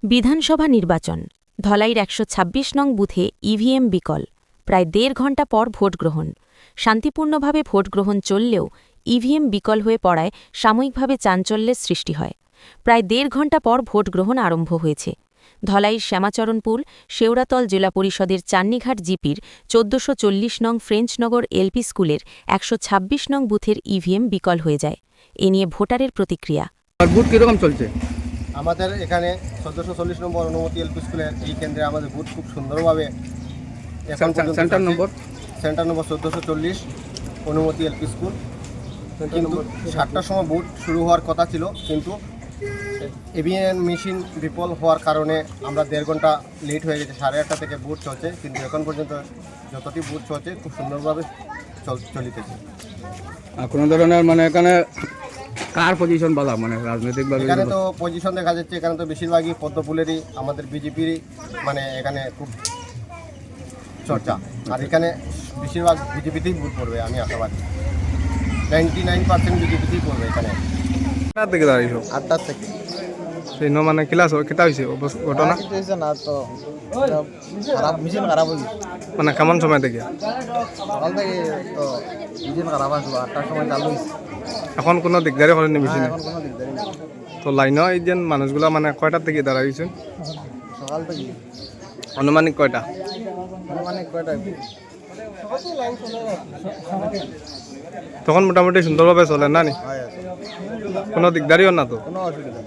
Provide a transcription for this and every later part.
বিধানসভা নির্বাচন ধলাইর ১২৬ নং বুথে ইভিএম বিকল প্রায় ১.৫ ঘণ্টা পর ভোটগ্রহণ শান্তিপূর্ণভাবে ভোটগ্রহণ চললেও ইভিএম বিকল হয়ে পড়ায় সাময়িকভাবে চাঞ্চল্যের সৃষ্টি হয় প্রায় ১.৫ ঘণ্টা পর ভোটগ্রহণ আরম্ভ হয়েছে ধলাইর শ্যামাচরণপুর শেওড়াতল জেলা পরিষদের চান্নিঘাট জিপির ১৪৪০ নং ফ্রেঞ্চনগর এলপি স্কুলের ১২৬ নং বুথের ইভিএম বিকল হয়ে যায় এ নিয়ে ভোটারের প্রতিক্রিয়া। বুথ কীরকম চলছে? আমাদের এখানে ১৪৪০ নম্বর অনুমতি এলপি স্কুলের এই কেন্দ্রে আমাদের বুথ খুব সুন্দরভাবে সেন্টার নম্বর ১৪৪০ অনুমতি এলপি স্কুল। কিন্তু ৭টার সময় বুথ শুরু হওয়ার কথা ছিল, কিন্তু ইভিএম মেশিন বিফল হওয়ার কারণে আমরা ১.৫ ঘন্টা লেট হয়ে গেছে। ৮:৩০ থেকে বুথ চলছে, কিন্তু এখন পর্যন্ত যতটি বুথ চলছে খুব সুন্দরভাবে চলিতেছে। কোনো ধরনের মানে এখানে কার পজিশন বলা মানে রাজনৈতিকভাবে? এখানে তো পজিশন দেখা যাচ্ছে, এখানে তো বেশিরভাগই পদ্মফুলেরই, আমাদের বিজেপিরই মানে এখানে খুব চর্চা। আর এখানে বেশিরভাগ বিজেপিতেই ভোট পড়বে, আমি আশাবাদী 99% বিজেপিতেই পড়বে এখানে। কার থেকে দাঁড়াইছো? ৮টার থেকে। সেই মানে ক্লাস কেটা হয়েছে ঘটনা? না তো খারাপ, মিছিল খারাপ হয়ে গেছে। মানে কেমন সময় থেকে? সকাল থেকে তো মিছিল খারাপ আসবো, ৮টার সময় চালু হয়েছে। এখন কোনো দিকদারি করেনি মেশিনে? এখন কোনো দিকদারি নেই। তো লাইনও এই যে মানুষগুলো মানে কয়টার থেকে দাঁড়াইছেন? সকাল থেকে। আনুমানিক কয়টা? মানে কয়টা? তখন মোটামুটি সুন্দরভাবে চলে না নি? কোনো দিকদারিও না তো? কোনো অসুবিধা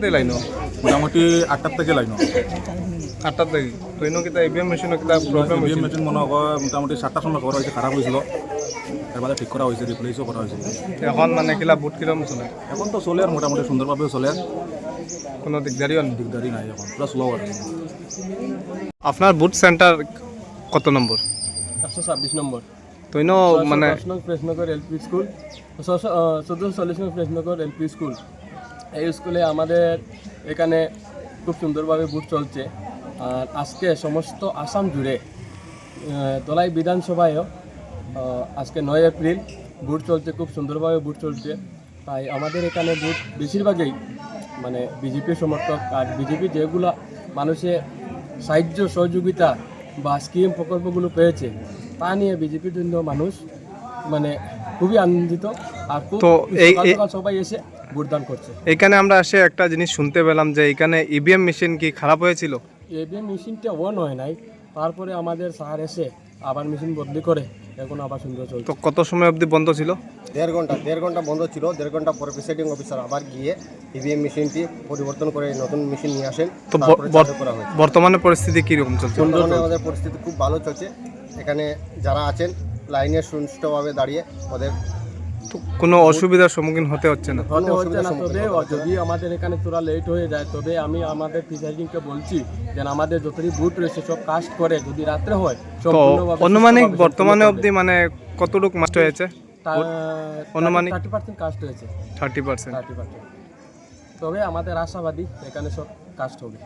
নেই। লাইনও মোটামুটি ৮টার থেকে লাইন ৮টার থেকে তো এনো কিতা ইভিএম মেশিনও কিতা প্রবলেম হয়েছে? মেশিন মনে হয় মোটামুটি ৭টার সময় করা হয়েছে, খারাপ হয়েছিল, এরপরে ঠিক করা হয়েছে, রিপ্লেসও করা হয়েছে। এখন মানে কিলা বুট কিরম চলে? এখন তো চলে আর মোটামুটি সুন্দরভাবে চলে, কোনো দিকদারিও নেই? দিকদারি নাই, এখন পুরো স্লো আর। আপনার বুট সেন্টার কত নম্বর? ১২৬ নম্বর। তো এনো মানে ফ্রেঞ্চনগর এলপি স্কুল, ১৪৪০ নং ফ্রেঞ্চনগর এলপি স্কুল। এই স্কুলে আমাদের এখানে খুব সুন্দরভাবে বুট চলছে। আর আজকে সমস্ত আসাম জুড়ে ধলাই বিধানসভায়ও আজকে ৯ এপ্রিল বুট চলছে, খুব সুন্দরভাবে বুট চলছে। তাই আমাদের এখানে বুট বেশিরভাগই মানে বিজেপি সমর্থক। আর বিজেপি যেগুলো মানুষের সাহায্য সহযোগিতা বা স্কিম প্রকল্পগুলো পেয়েছে তা নিয়ে বিজেপির জন্য মানুষ মানে খুবই আনন্দিত। আর খুব সবাই এসে ভোটদান করছে। এখানে আমরা এসে একটা জিনিস শুনতে পেলাম যে এখানে ইভিএম মেশিন কি খারাপ হয়েছিল? ইভিএম মেশিনটা অন হয় নাই, তারপরে আমাদের স্যার এসে আবার মেশিন বদলি করে এখন আবার সুন্দর চলছে। তো কত সময় অবধি বন্ধ ছিল? ১.৫ ঘন্টা বন্ধ ছিল। ১.৫ ঘন্টা পরে প্রিসাইডিং অফিসার আবার গিয়ে ইভিএম মেশিনটি পরিবর্তন করে নতুন মেশিন নিয়ে আসেন। তো বর্তমানে পরিস্থিতি কীরকম চলছে? বর্তমানে আমাদের পরিস্থিতি খুব ভালো চলছে। এখানে যারা আছেন লাইনে সুষ্ঠুভাবে দাঁড়িয়ে ওদের কোনো অসুবিধার সম্মুখীন হতে হচ্ছে না? তবে যদি আমাদের এখানে তোরা লেট হয়ে যায়, তবে আমি আমাদের প্রিসাইডিংকে বলছি যে আমাদের যতটি বুট রয়েছে সব কাস্ট করে, যদি রাত্রে হয় তো অনুমানিক বর্তমানে অবধি মানে কতটুকু নষ্ট হয়েছে? অনুমানিক 30% কাস্ট হয়েছে। 30%। তবে আমাদের আশাবাদী এখানে সব কাস্ট হবে।